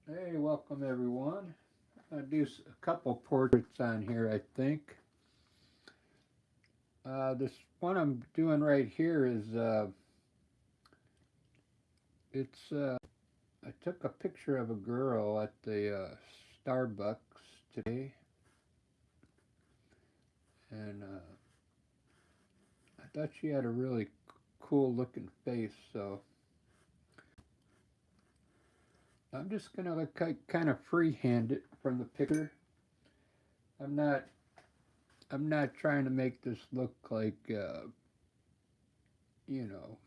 Hey, welcome everyone. I'll do a couple portraits on here, I think. This one I'm doing right here is it's I took a picture of a girl at the Starbucks today, and I thought she had a really cool looking face. So I'm just gonna kind of freehand it from the picture. I'm not I'm not trying to make this look like you know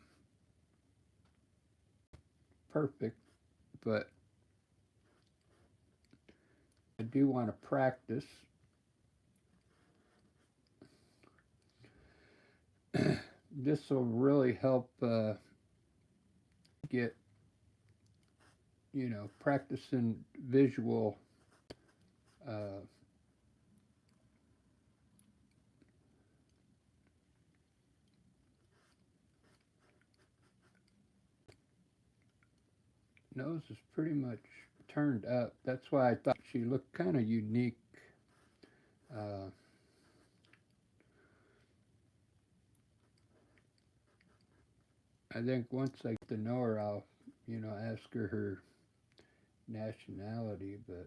perfect, but I do want to practice. This will really help get practicing visual uh, nose is pretty much turned up. That's why I thought she looked kind of unique. uh, I think once I get to know her, I'll ask her nationality, but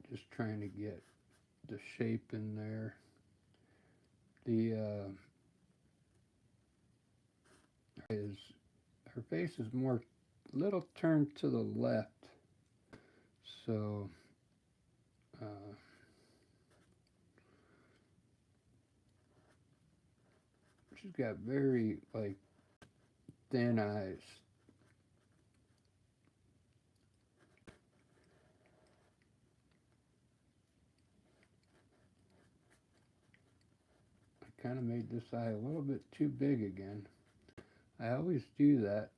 just trying to get the shape in there. The is her face is more little turned to the left, so uh, she's got very like thin eyes. I kind of made this eye a little bit too big again. I always do that.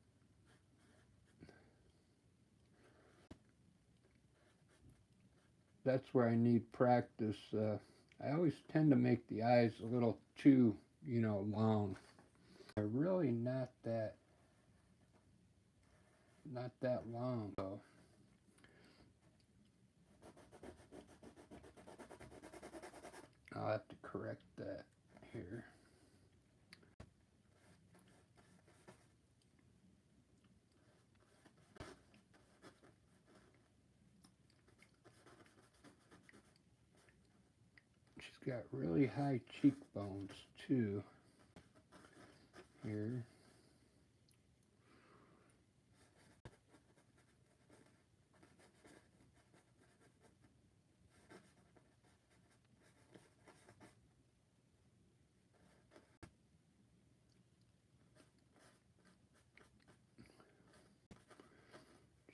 That's where I need practice. I always tend to make the eyes a little too, long. They're really not that long though. I'll have to correct that here. She's got really high cheekbones too here.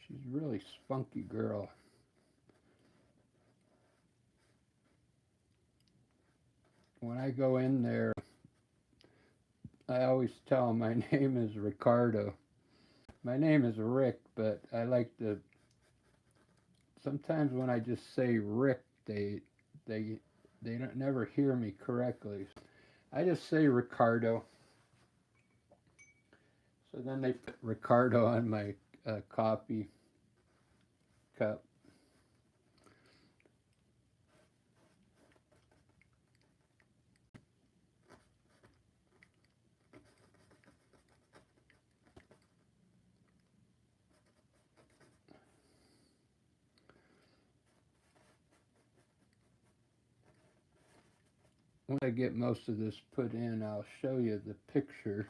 She's a really spunky girl. When I go in there, I always tell them my name is Ricardo. My name is Rick, but I like to. Sometimes when I just say Rick, they they don't never hear me correctly. I just say Ricardo. So then they put Ricardo on my coffee cup. Once I get most of this put in, I'll show you the picture.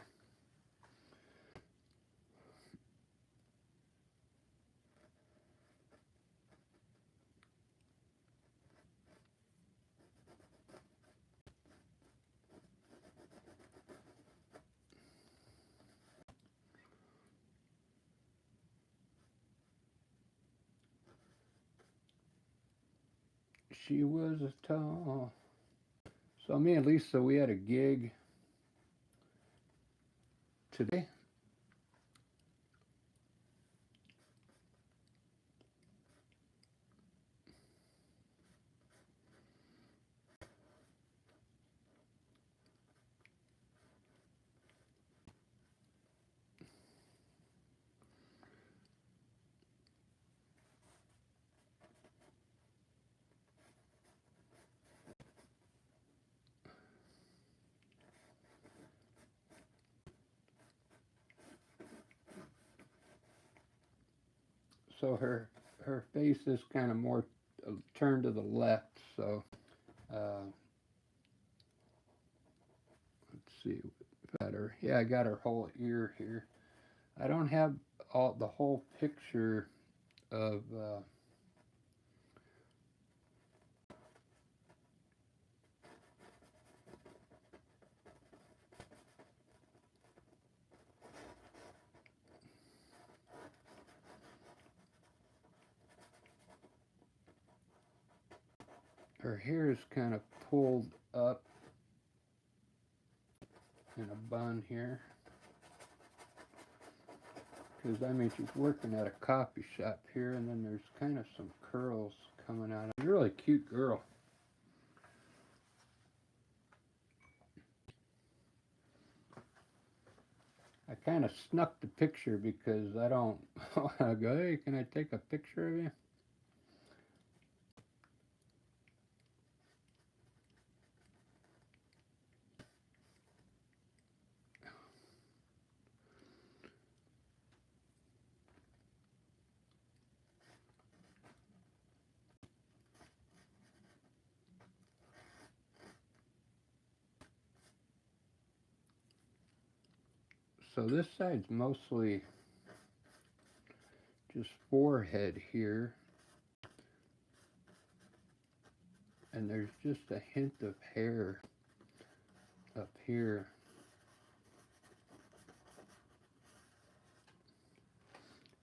She was a tall. So me and Lisa, we had a gig today. so her face is kind of more turned to the left. So let's see, better. Yeah, I got her whole ear here. I don't have the whole picture of. Her hair is kind of pulled up in a bun here. Because, I mean, she's working at a coffee shop here, and then there's kind of some curls coming out. She's a really cute girl. I kind of snuck the picture because I don't want to go, hey, can I take a picture of you? So this side's mostly just forehead here. And there's just a hint of hair up here.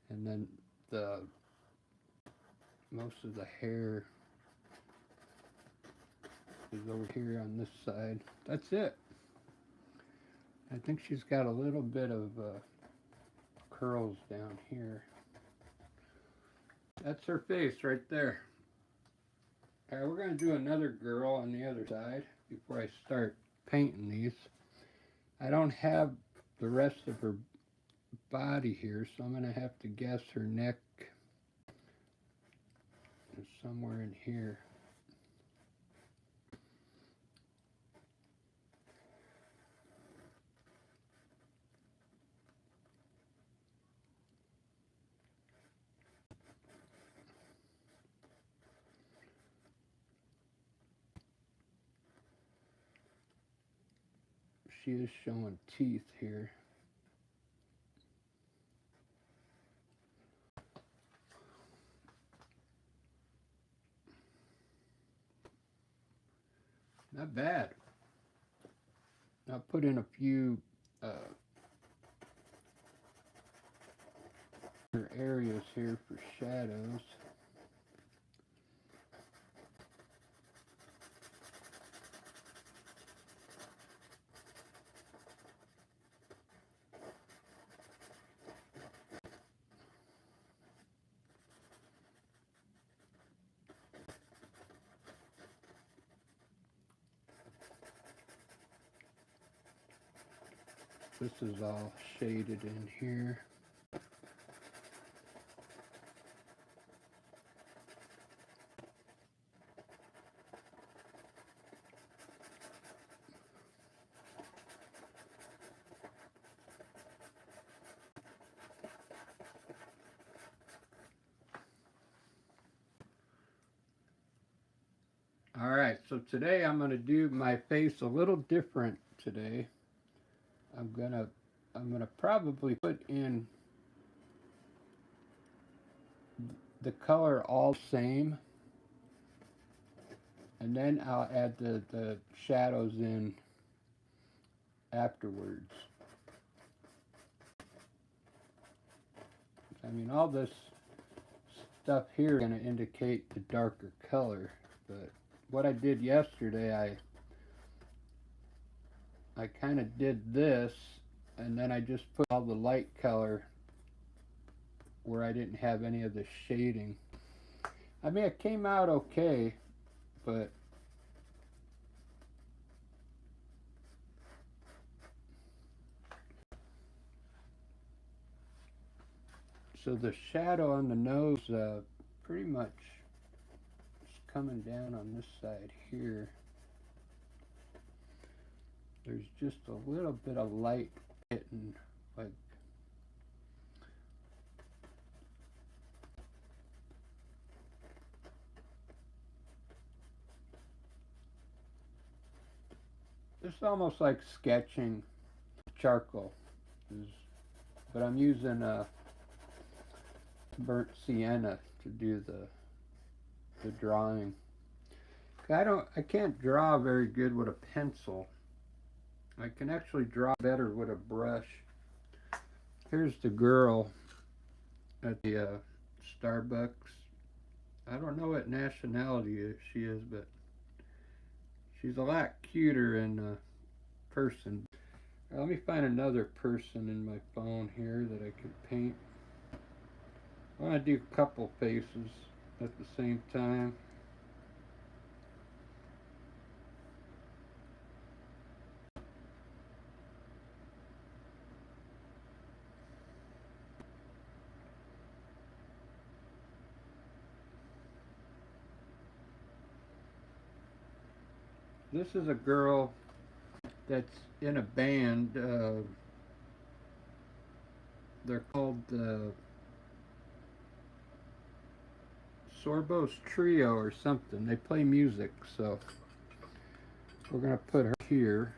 And then most of the hair is over here on this side. That's it. I think she's got a little bit of curls down here. That's her face right there. Alright, we're going to do another girl on the other side before I start painting these. I don't have the rest of her body here, so I'm going to have to guess her neck is somewhere in here. She is showing teeth here. Not bad. I'll put in a few areas here for shadows. This is all shaded in here. Alright, so today I'm going to do my face a little different today. I'm gonna probably put in the color all the same, and then I'll add the shadows in afterwards. I mean, all this stuff here is going to indicate the darker color, but what I did yesterday, I kind of did this, and then I just put all the light color where I didn't have any of the shading. I mean, it came out okay, but so the shadow on the nose pretty much is coming down on this side here. There's just a little bit of light hitting, like, It's almost like sketching charcoal, but I'm using burnt sienna to do the drawing. I can't draw very good with a pencil. I can actually draw better with a brush. Here's the girl at the Starbucks. I don't know what nationality she is, but she's a lot cuter in person. Let me find another person in my phone here that I can paint. I want to do a couple faces at the same time. This is a girl that's in a band. They're called Sorbo's Trio or something. They play music, so we're gonna put her here.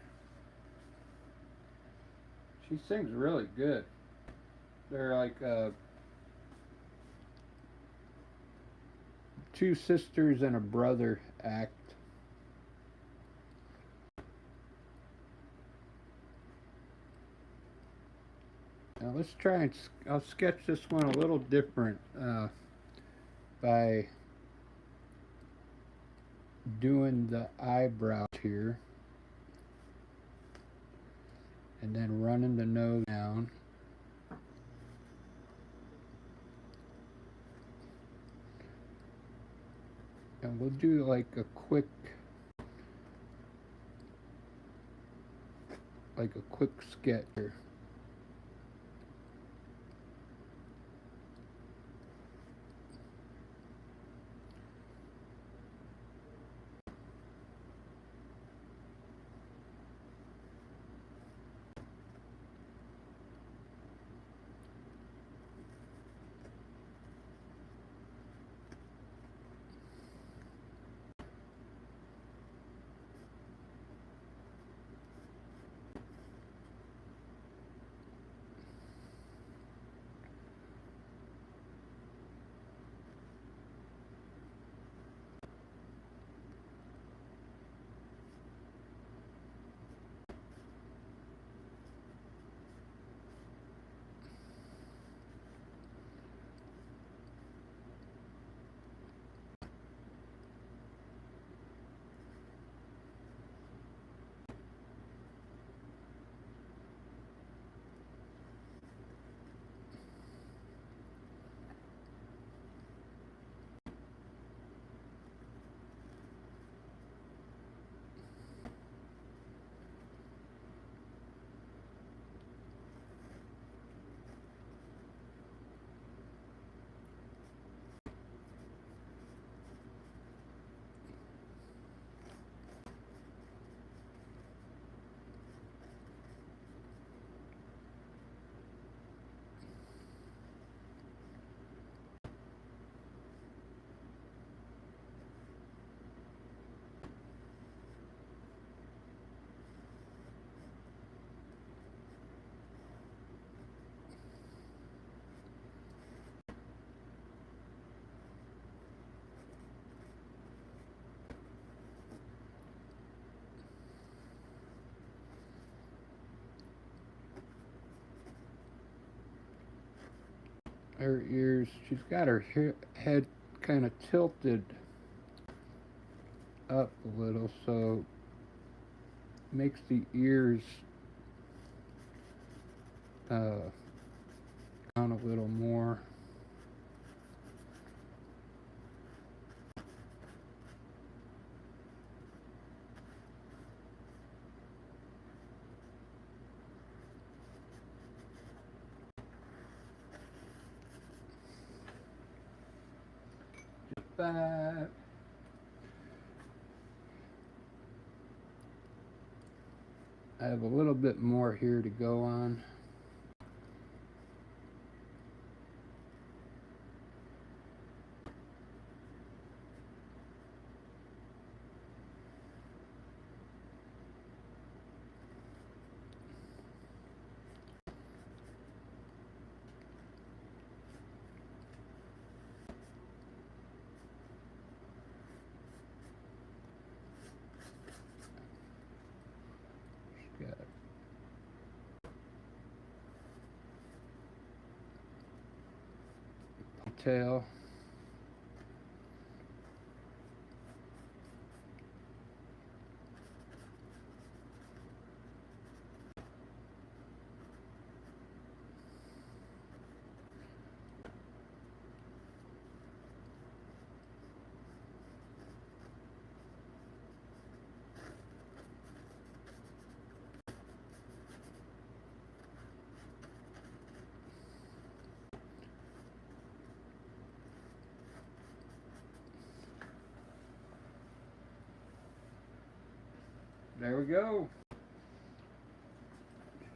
She sings really good. They're like two sisters and a brother act. Now let's try and I'll sketch this one a little different by doing the eyebrows here and then running the nose down. And we'll do like a quick sketch here. Her ears, she's got her head kind of tilted up a little, so makes the ears down a little more. Just that. I have a little bit more here to go on. detail. There we go.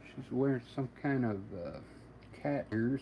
She's wearing some kind of cat ears.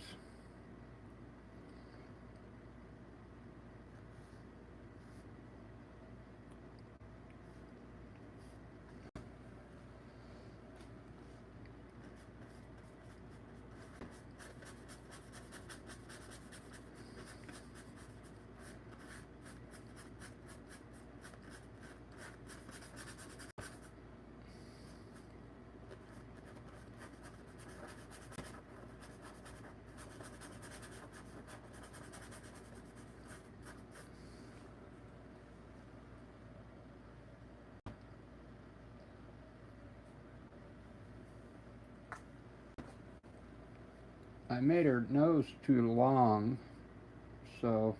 I made her nose too long, so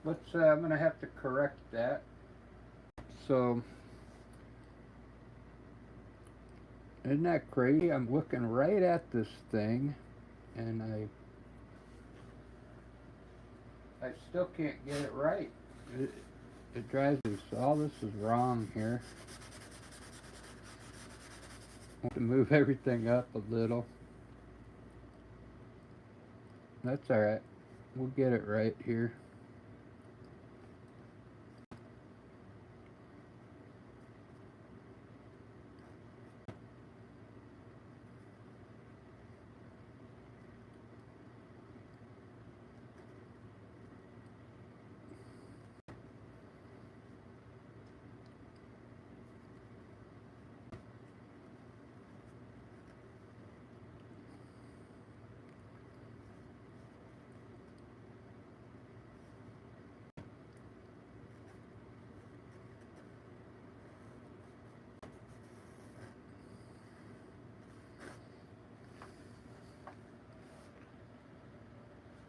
I'm gonna have to correct that. So, isn't that crazy? I'm looking right at this thing, and I still can't get it right. It drives me. So all this is wrong here. I want to move everything up a little. That's all right. We'll get it right here.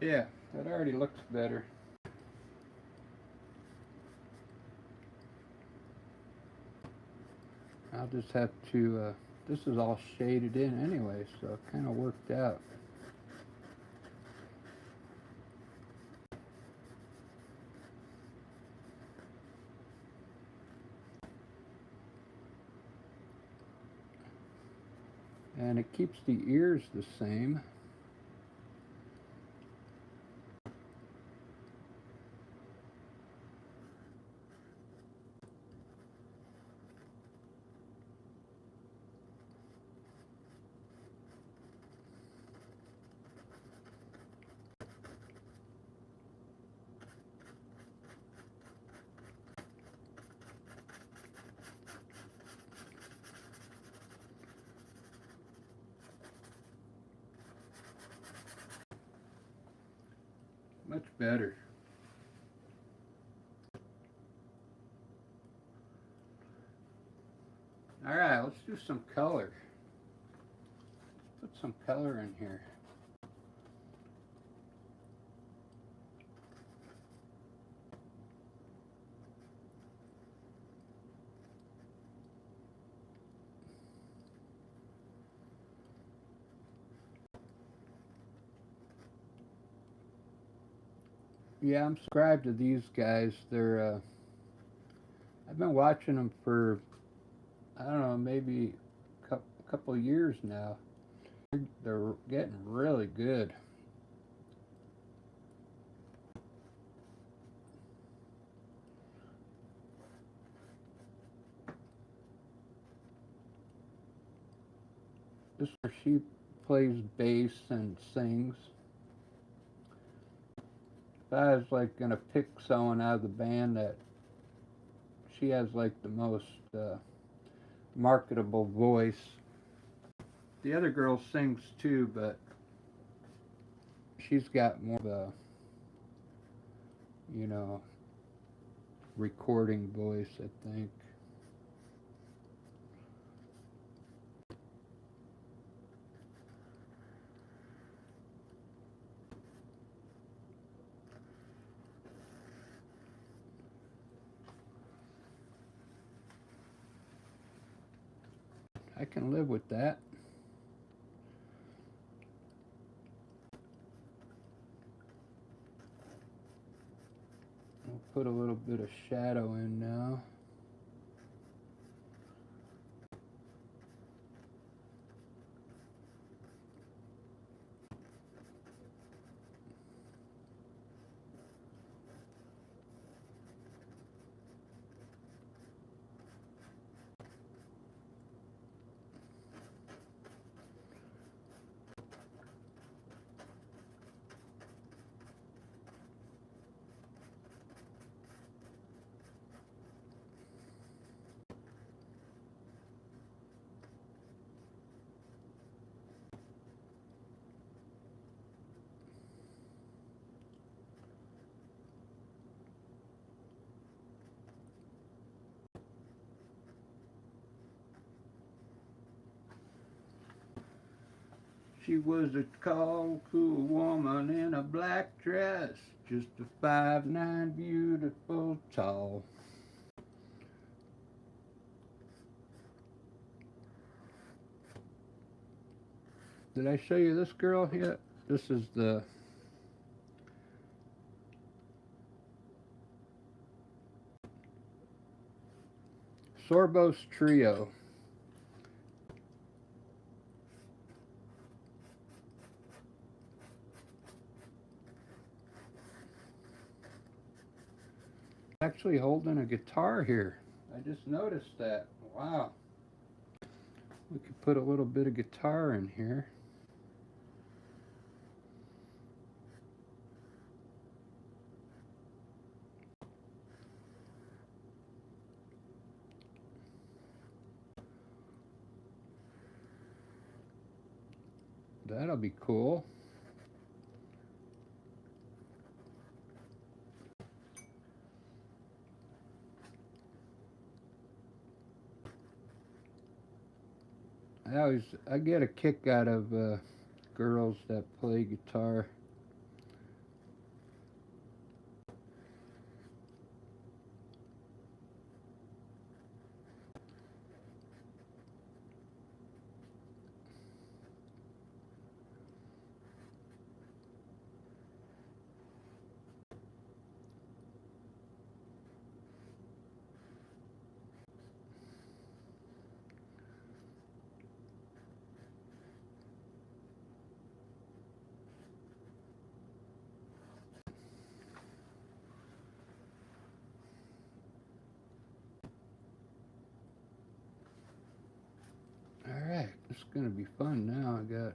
Yeah, that already looks better. I'll just have to, this is all shaded in anyway, so it kind of worked out. And it keeps the ears the same. Much better. All right, let's do some color. Put some color in here. Yeah, I'm subscribed to these guys. I've been watching them for, I don't know, maybe a couple of years now. They're getting really good. This is where she plays bass and sings. If I was like gonna pick someone out of the band, that she has like the most marketable voice. The other girl sings too, but she's got more of a you know, recording voice, I think. I can live with that. I'll put a little bit of shadow in now. She was a tall, cool woman in a black dress, just a 5'9", beautiful, tall. Did I show you this girl yet? This is the Sorbos Trio. Actually holding a guitar here. I just noticed that. Wow. We could put a little bit of guitar in here. That'll be cool. I get a kick out of girls that play guitar. Alright, it's gonna be fun now. I got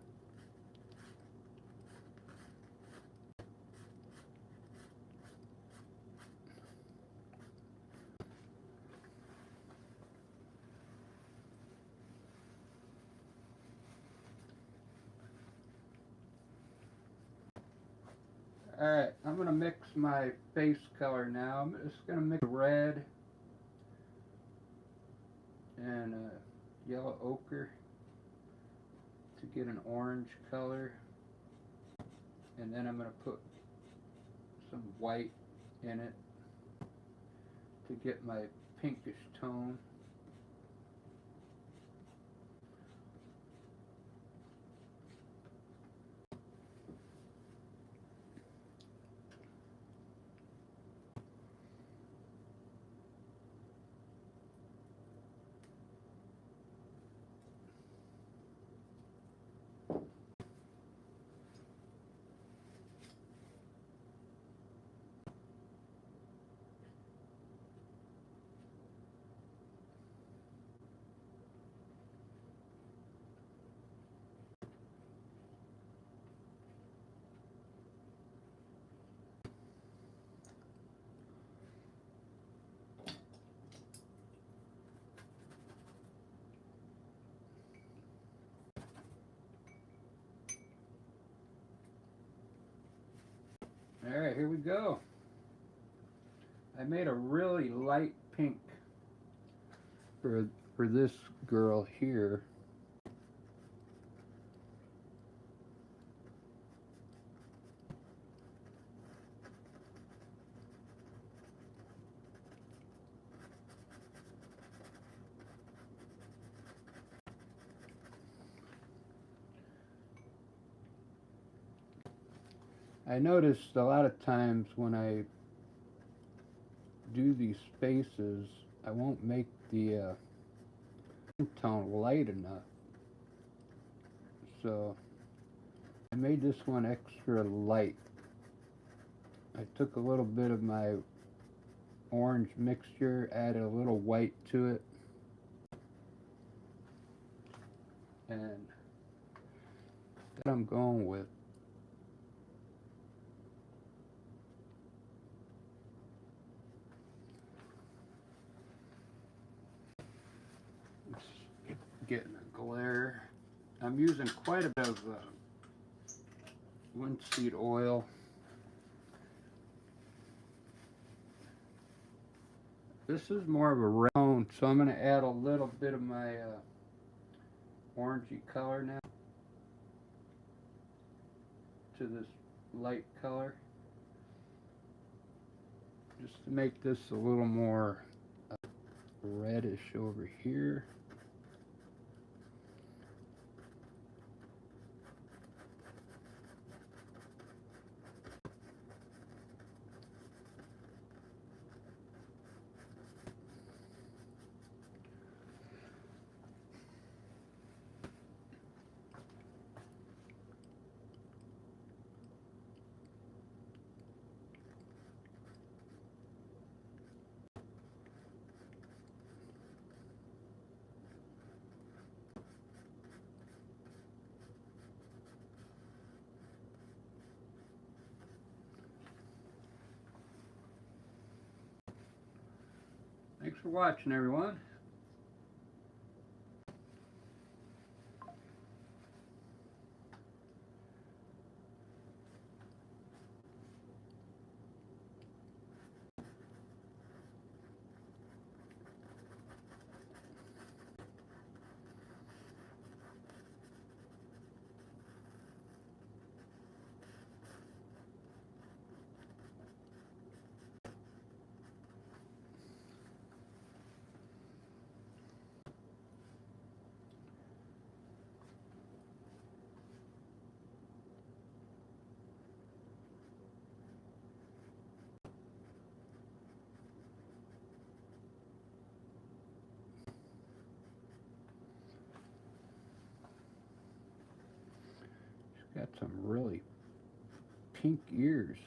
Alright, I'm gonna mix my face color now. I'm just gonna mix red and yellow ochre to get an orange color, and then I'm going to put some white in it to get my pinkish tone. Alright, here we go. I made a really light pink for this girl here. I noticed a lot of times when I do these spaces, I won't make the tone light enough. So I made this one extra light. I took a little bit of my orange mixture, added a little white to it, and that I'm going with. It's getting a glare. I'm using quite a bit of linseed oil. This is more of a round, so I'm going to add a little bit of my orangey color now to this light color, just to make this a little more reddish over here. Thanks for watching, everyone. Got some really pink ears.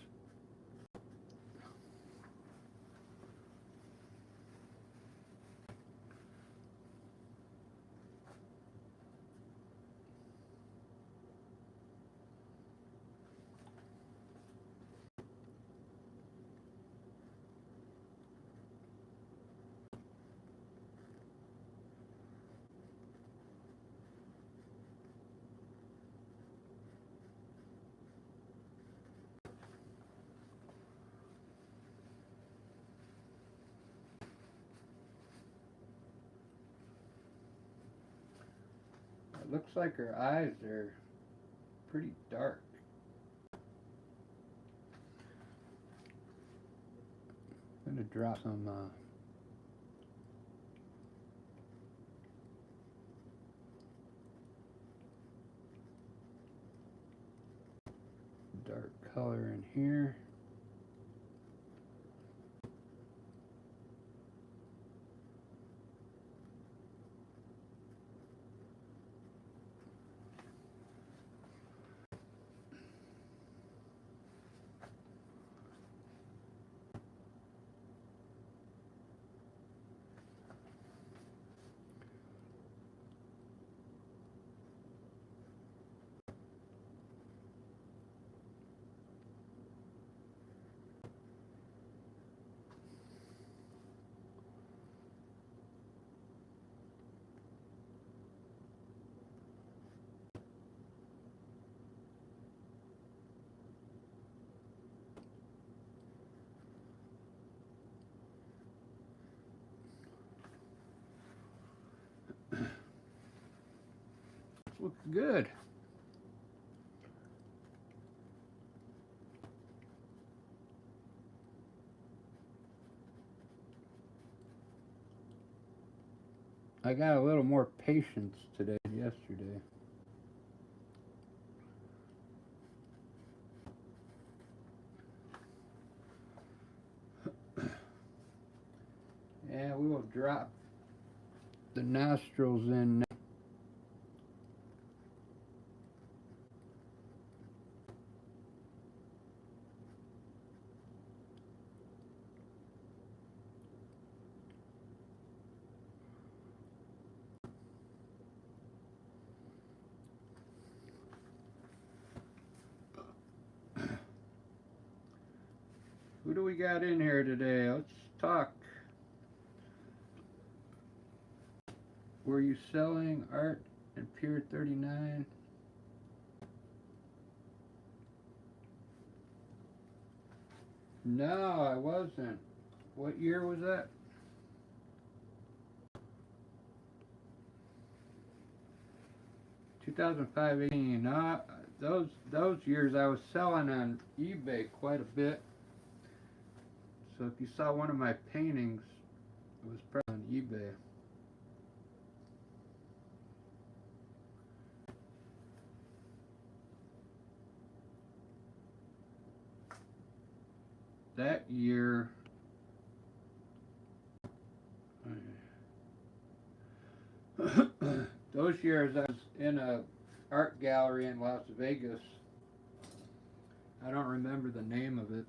It looks like her eyes are pretty dark. I'm going to drop some dark color in here. looks good. I got a little more patience today than yesterday. And we will drop the nostrils in now. Who do we got in here today? Let's talk. Were you selling art in Pier 39? No, I wasn't. What year was that? 2005, 18. No, those years I was selling on eBay quite a bit. So if you saw one of my paintings, it was probably on eBay. That year, those years I was in a art gallery in Las Vegas. I don't remember the name of it.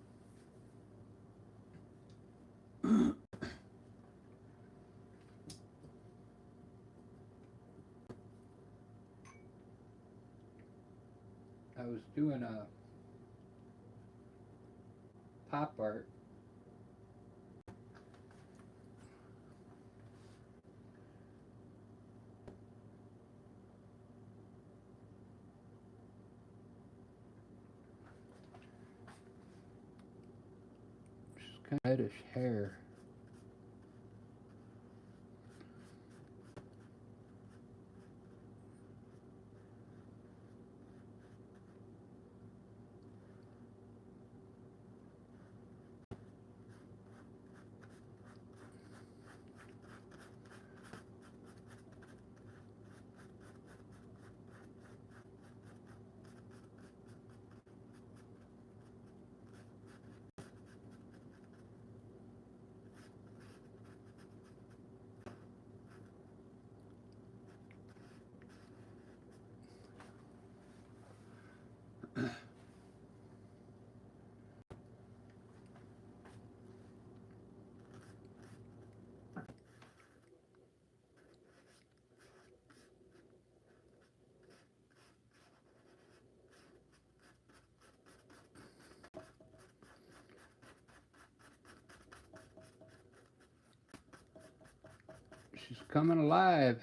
I was doing a pop art. Just kind of reddish hair. She's coming alive.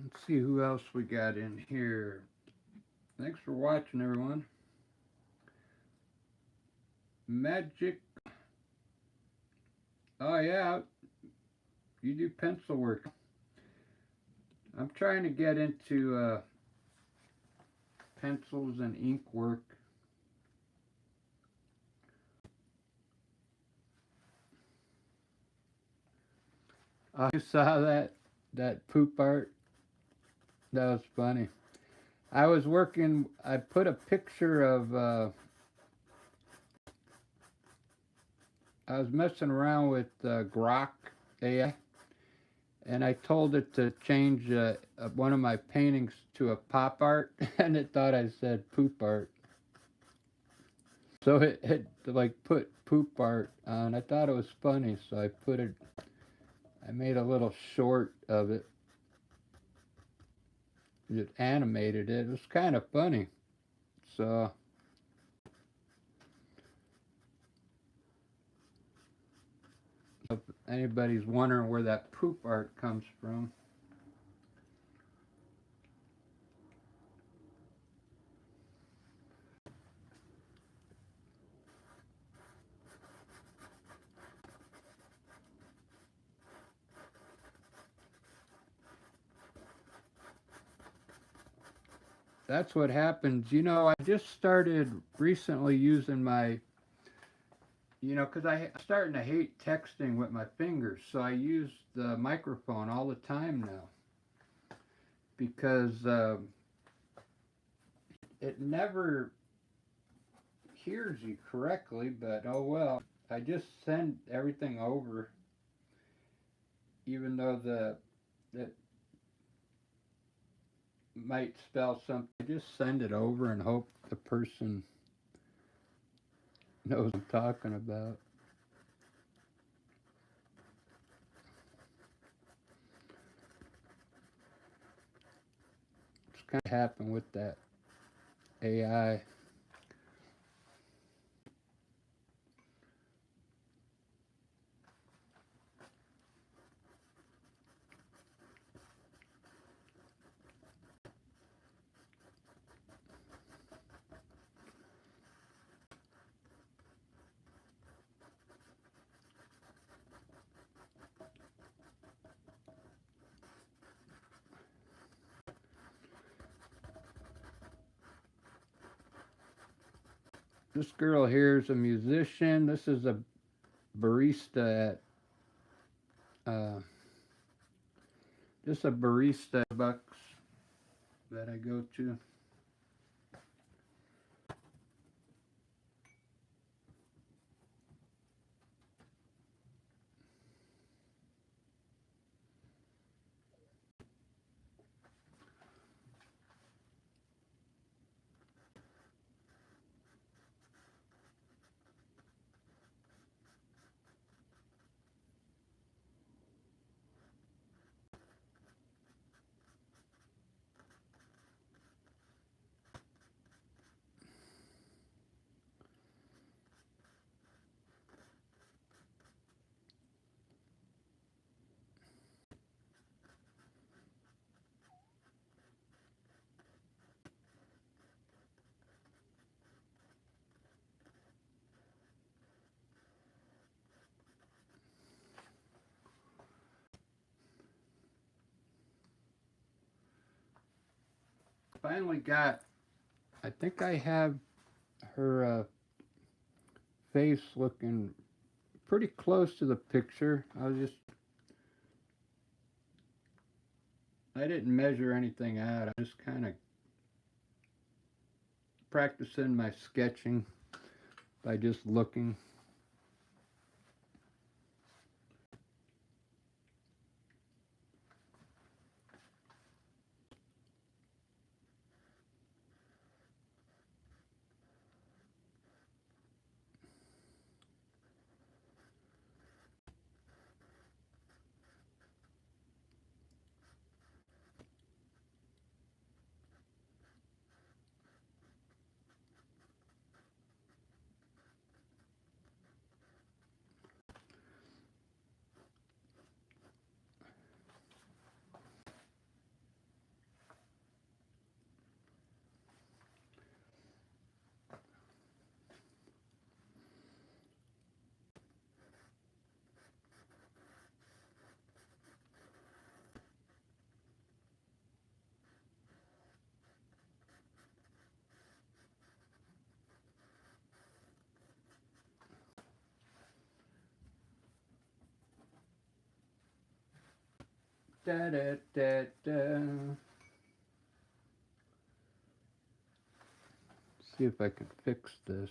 Let's see who else we got in here. Thanks for watching, everyone. Magic. Oh yeah, you do pencil work. I'm trying to get into pencils and ink work. You saw that poop art? That was funny. I was working. I put a picture of. I was messing around with Grok AI, and I told it to change one of my paintings to a pop art, and it thought I said poop art. So it like put poop art on. I thought it was funny, so I put it. I made a little short of it. Just animated it. It was kind of funny. So if anybody's wondering where that poop art comes from, that's what happens. I just started recently using my, because I'm starting to hate texting with my fingers, so I use the microphone all the time now because it never hears you correctly, but oh well. I just send everything over, even though it might spell something. I just send it over and hope the person knows what I'm talking about. It's kind of happened with that AI. This girl here is a musician. This is a barista at just a barista at Bucks that I go to. Finally got. I think I have her face looking pretty close to the picture. I didn't measure anything out. I just kind of practicing my sketching by just looking. Da da da da. See if I can fix this.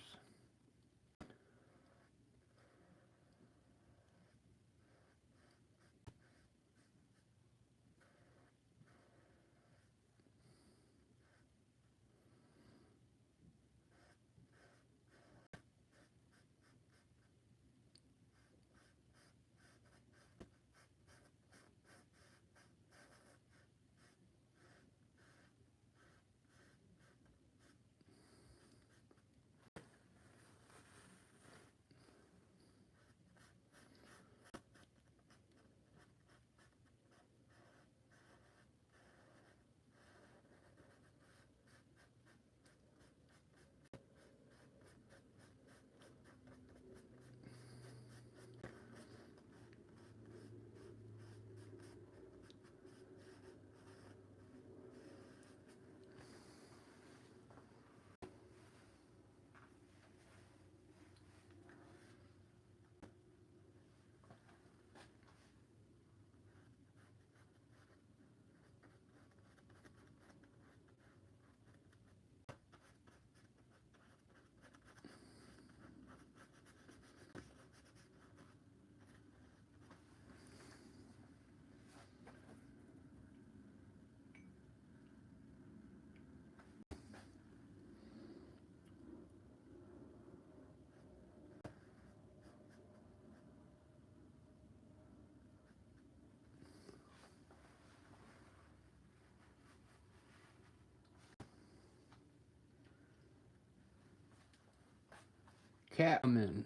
Catman.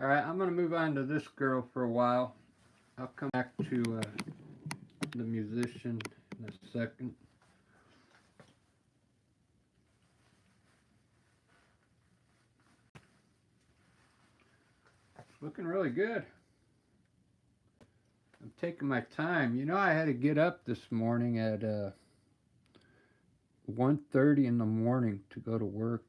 Alright, I'm going to move on to this girl for a while. I'll come back to the musician in a second. It's looking really good. I'm taking my time. You know, I had to get up this morning at 1:30 in the morning to go to work.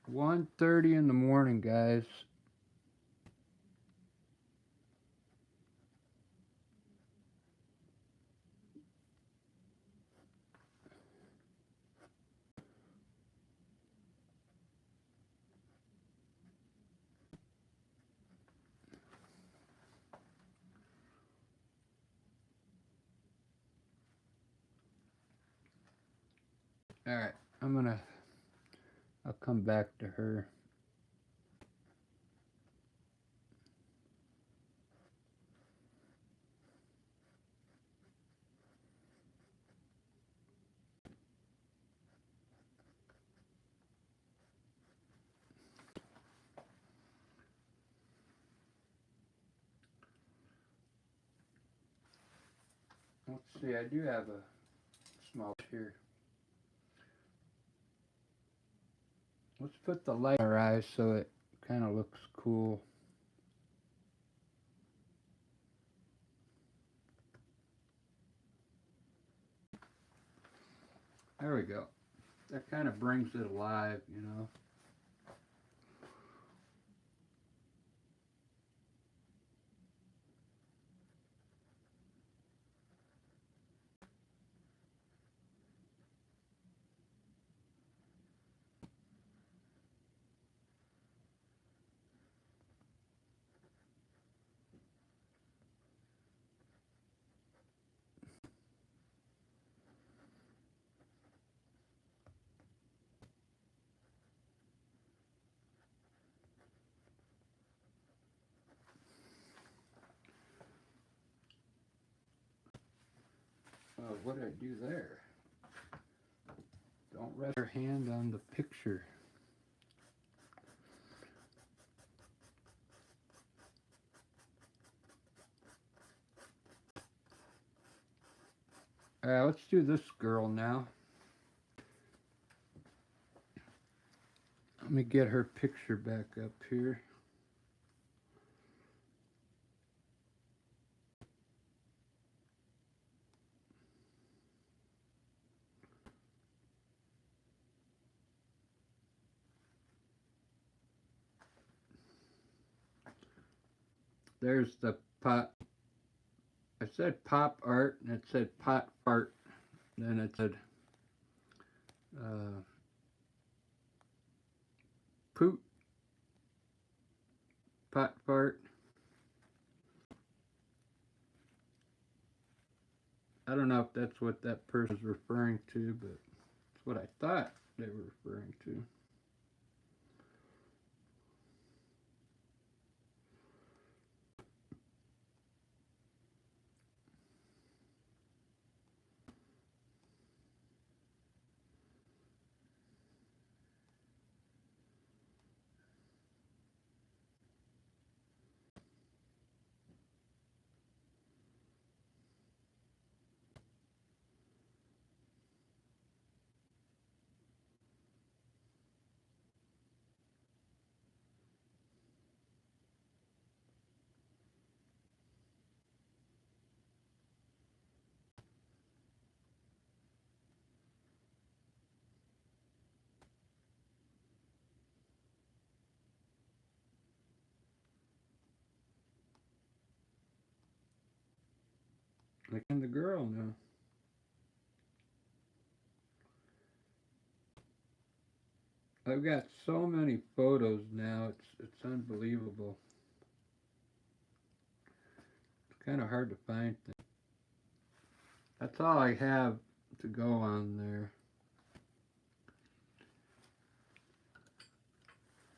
One 1:30 in the morning, guys. Alright, I'll come back to her. Let's see, I do have a small here. Let's put the light on her eyes so it kind of looks cool. There we go. That kind of brings it alive, you know. Oh, what did I do there? Don't rest your hand on the picture. Alright, let's do this girl now. Let me get her picture back up here. There's the pot. I said pop art, and it said pot fart. Then it said poot, pot fart. I don't know if that's what that person's referring to, but it's what I thought they were referring to. Like in the girl now. I've got so many photos now, it's unbelievable. It's kind of hard to find things. That's all I have to go on there.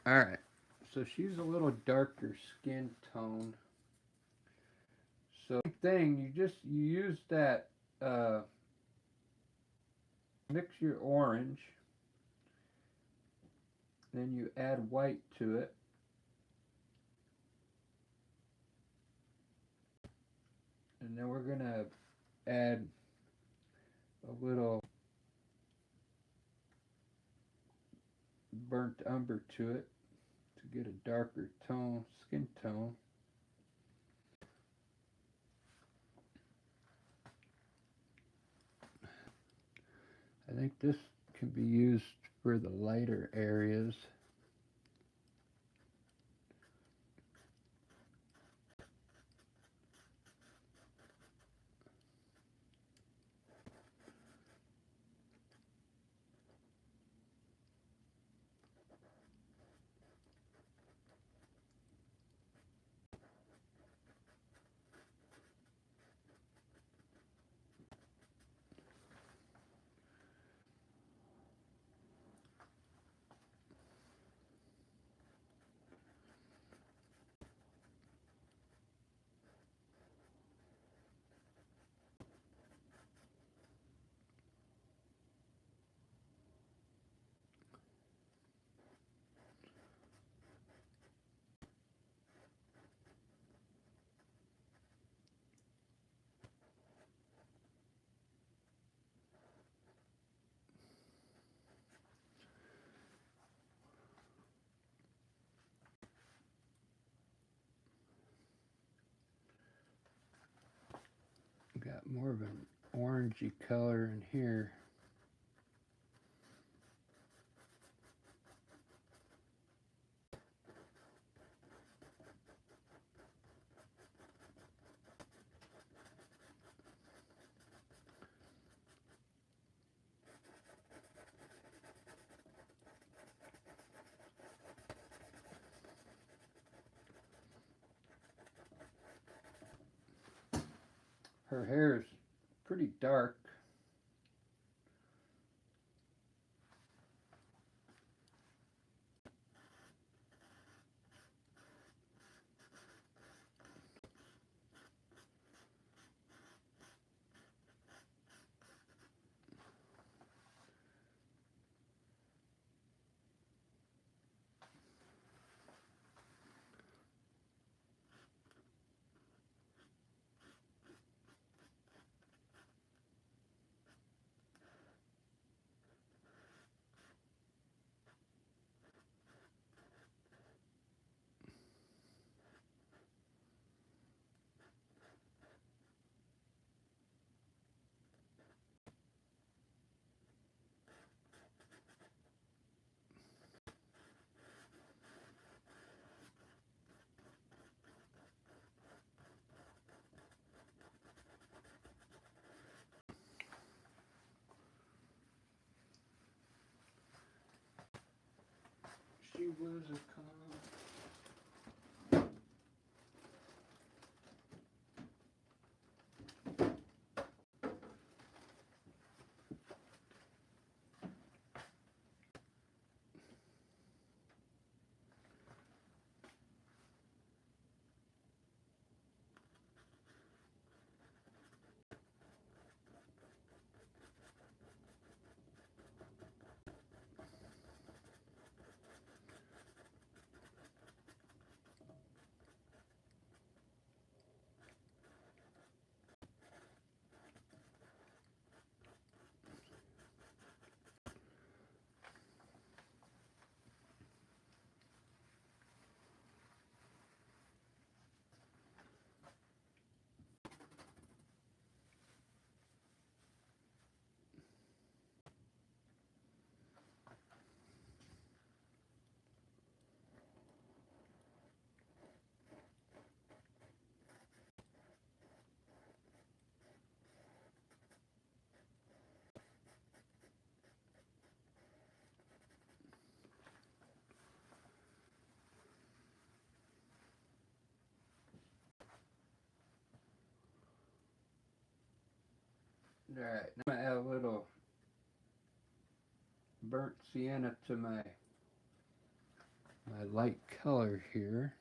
Alright, so she's a little darker skin tone. So thing, you use that, mix your orange, then you add white to it. And then we're gonna add a little burnt umber to it to get a darker tone, skin tone. I think this can be used for the lighter areas. Got more of an orangey color in here. Her hair is pretty dark. blues have come. Alright, now I'm going to add a little burnt sienna to my light color here.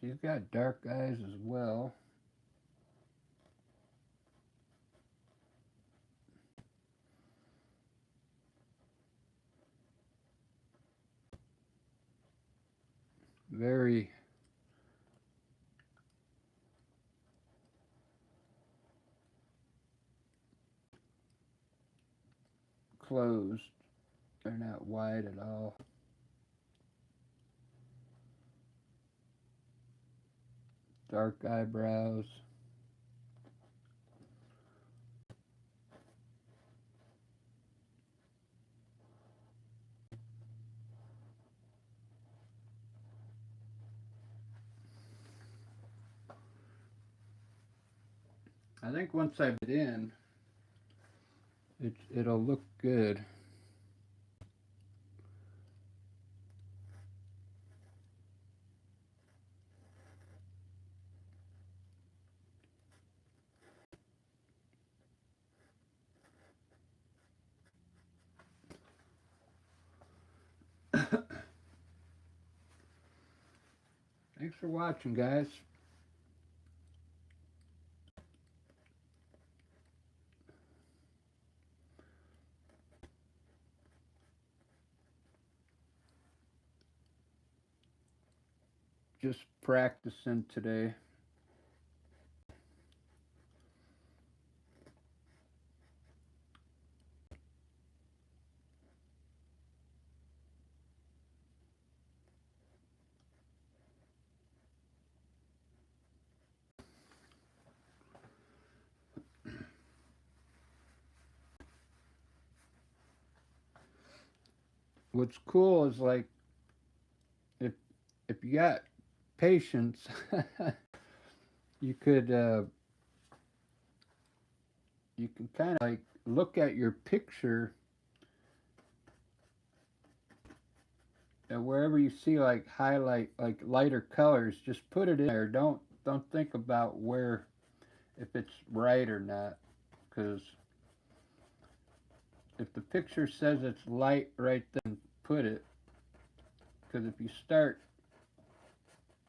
She's got dark eyes as well. Very closed. They're not wide at all. Dark eyebrows. I think once I put it in, it'll look good. Thanks for watching, guys. Just practicing today. What's cool is like if you got patience, you could you can kind of like look at your picture and wherever you see like highlight like lighter colors, just put it in there. Don't think about where if it's right or not, because if the picture says it's light right then put it, because if you start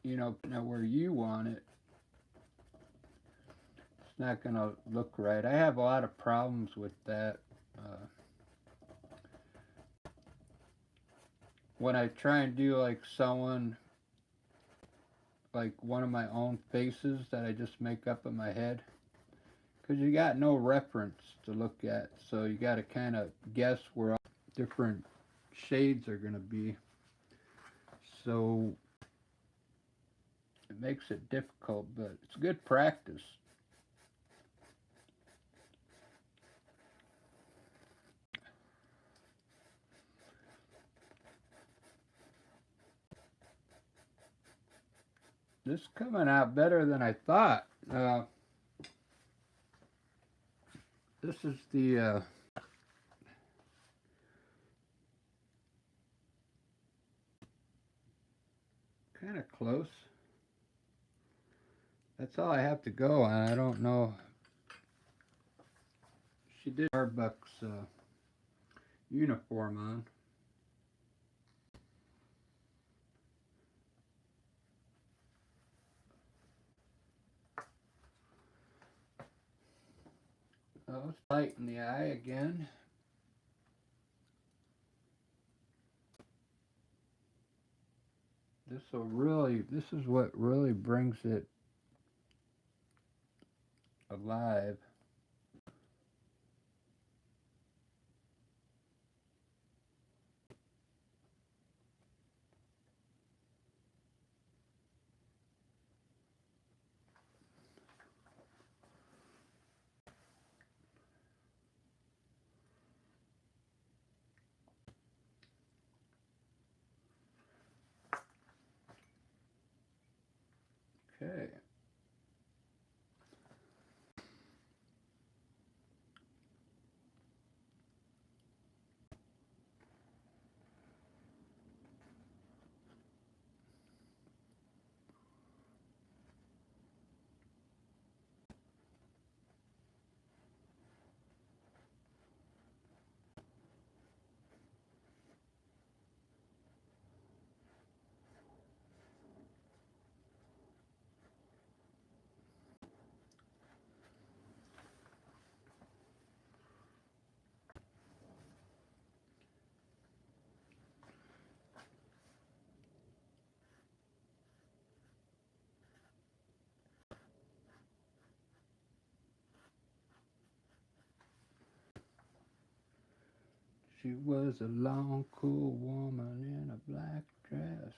putting it where you want it, it's not gonna look right. I have a lot of problems with that. When I try and do like someone, like one of my own faces that I just make up in my head, because you got no reference to look at, so you got to kind of guess where all different shades are going to be, so it makes it difficult, but it's good practice. This is coming out better than I thought. This is the kind of close. That's all I have to go on. I don't know. She did Starbucks uniform on. Let's lighten the eye again. This is what really brings it alive. Okay. She was a long, cool woman in a black dress.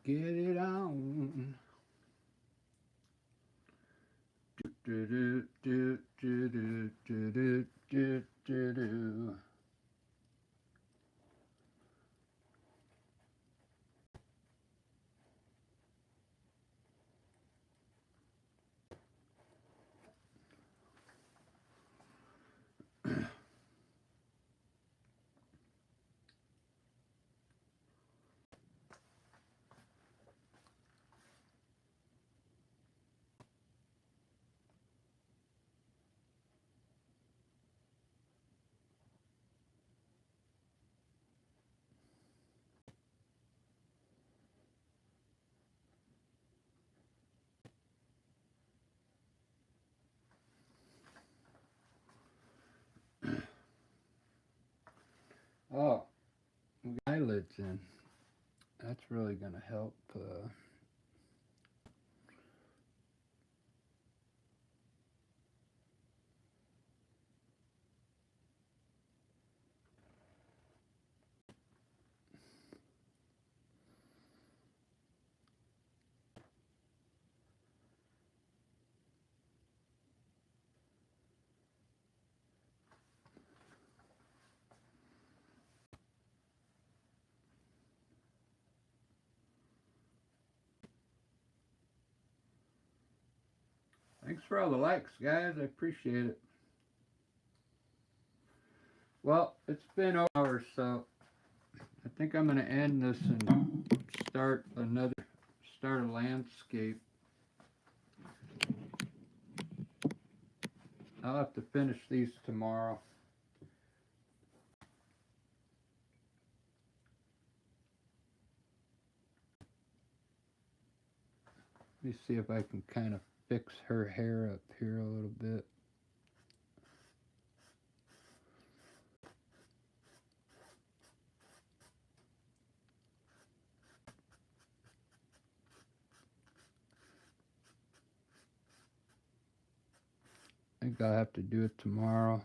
Get it on. Do do do do do do do do do do. Oh, we got eyelids in. That's really gonna help. Thanks for all the likes, guys. I appreciate it. Well, it's been over an hour, so I think I'm gonna end this and start a landscape. I'll have to finish these tomorrow. Let me see if I can kind of fix her hair up here a little bit. I think I'll have to do it tomorrow.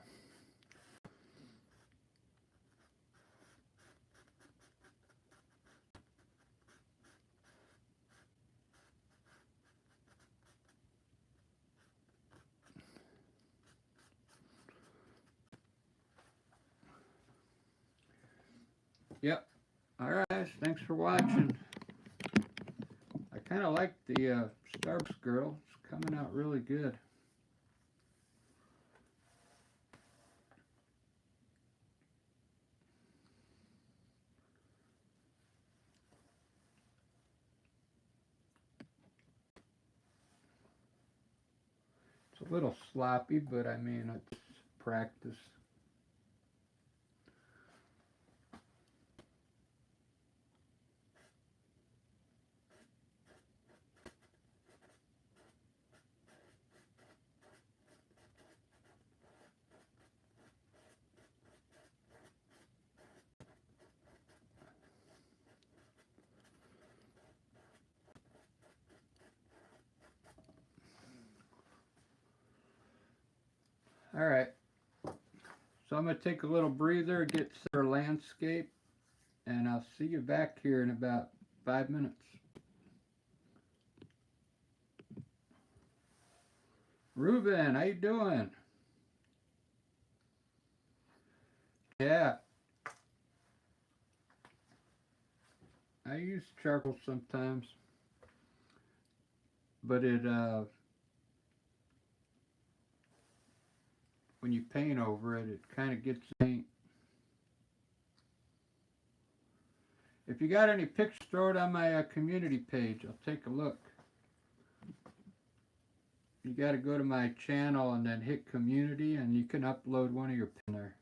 Yep. Alright guys, thanks for watching. I kind of like the Starbucks girl. It's coming out really good. It's a little sloppy, but I mean, it's practice. Alright. So I'm going to take a little breather, get our landscape, and I'll see you back here in about 5 minutes. Ruben, how you doing? Yeah, use charcoal sometimes, but it when you paint over it, it kind of gets paint. If you got any pictures, throw it on my community page. I'll take a look. You got to go to my channel and then hit community, and you can upload one of your pictures there.